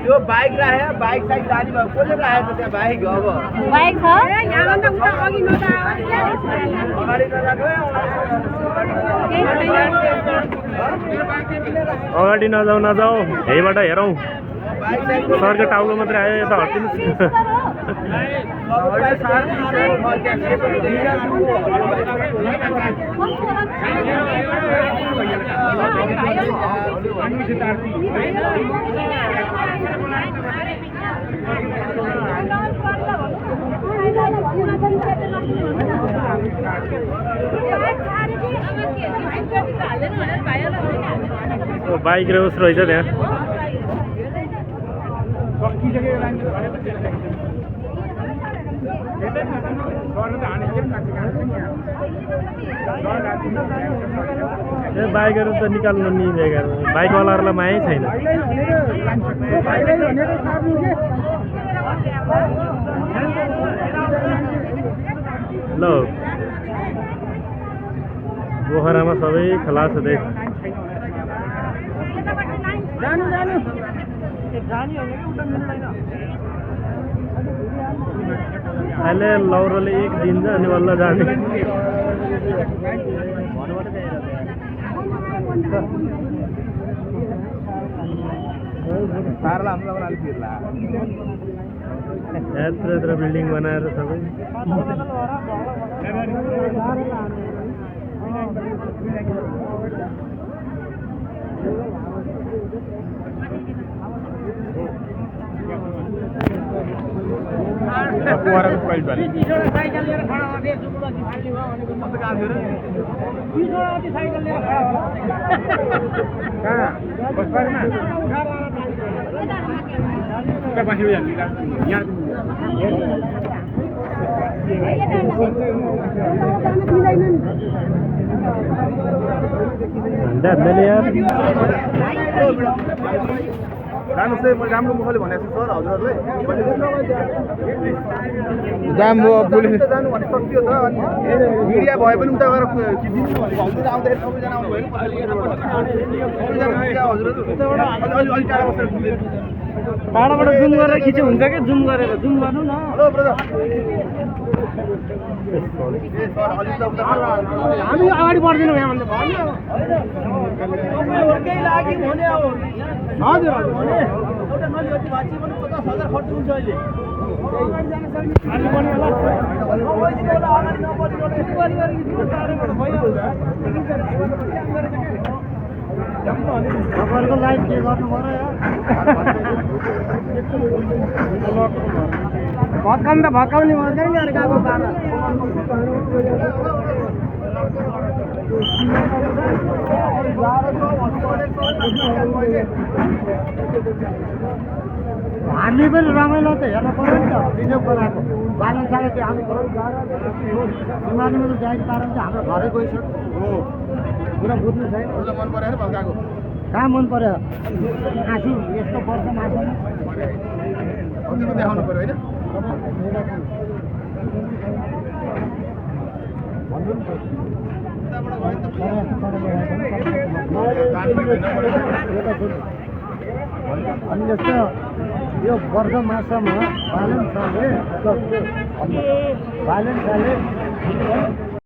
यो बाइक राख्यो bike side जाने भयो कसले राखेको त्यहाँ बाइक अब बाइक छ यहाँ भन्दा उता अघि नजा अगाडि नजानु अगाडि नजाऊ यहीबाट हेरौँ सरको टाउको मात्रै आयो यता हटिदिनुहोस् बाइक र उस रहेछ त्यहाँ बाइकहरू त निकाल्नु नि बेकार बाइकवालाहरूलाई मायै छैन ल पोखरामा सबै खलास हुँदैछ अहिले लौरोले एक दिन्छ अनि बल्ल जाने यत्रो बिल्डिङ बनाएर सबै राम्रो मुखले भनेको छु सर हजुरहरूले जानु भने सक्यो त अनि मिडिया भए पनि उता गएर हजुर आउँदाखेरि सबैजना आउनु भयो टाढाबाट जुम गरेर खिच्यो हुन्छ कि जुम गरेर जुम गर्नु न हेलो ब्रदर हामी अगाडि बढ्दिनौँ यहाँ भन्दा हजुर एउटा नलिएपछि भाँची पनि 50,000 खर्च हुन्छ अहिले तपाईँहरूको लाइफ के गर्नु पर्यो भत्काउनु त भत्काउने भन्दैन नि अरे गएको बाह्र हामी पनि रमाइलो त हेर्नु पऱ्यो नि त रिजर्भ बनाएको बालन साले त्यो हामी हिमालयमा त जाने कारण चाहिँ हाम्रो घरै गइसक्यो हो पुरा बुझ्नु छैन मन परेन भत्काएको कहाँ मन पर्यो आँसु यस्तो वर्ष आँसु देखाउनु पर्यो होइन अनि जस्तो यो वर्ष मासमा बालन साले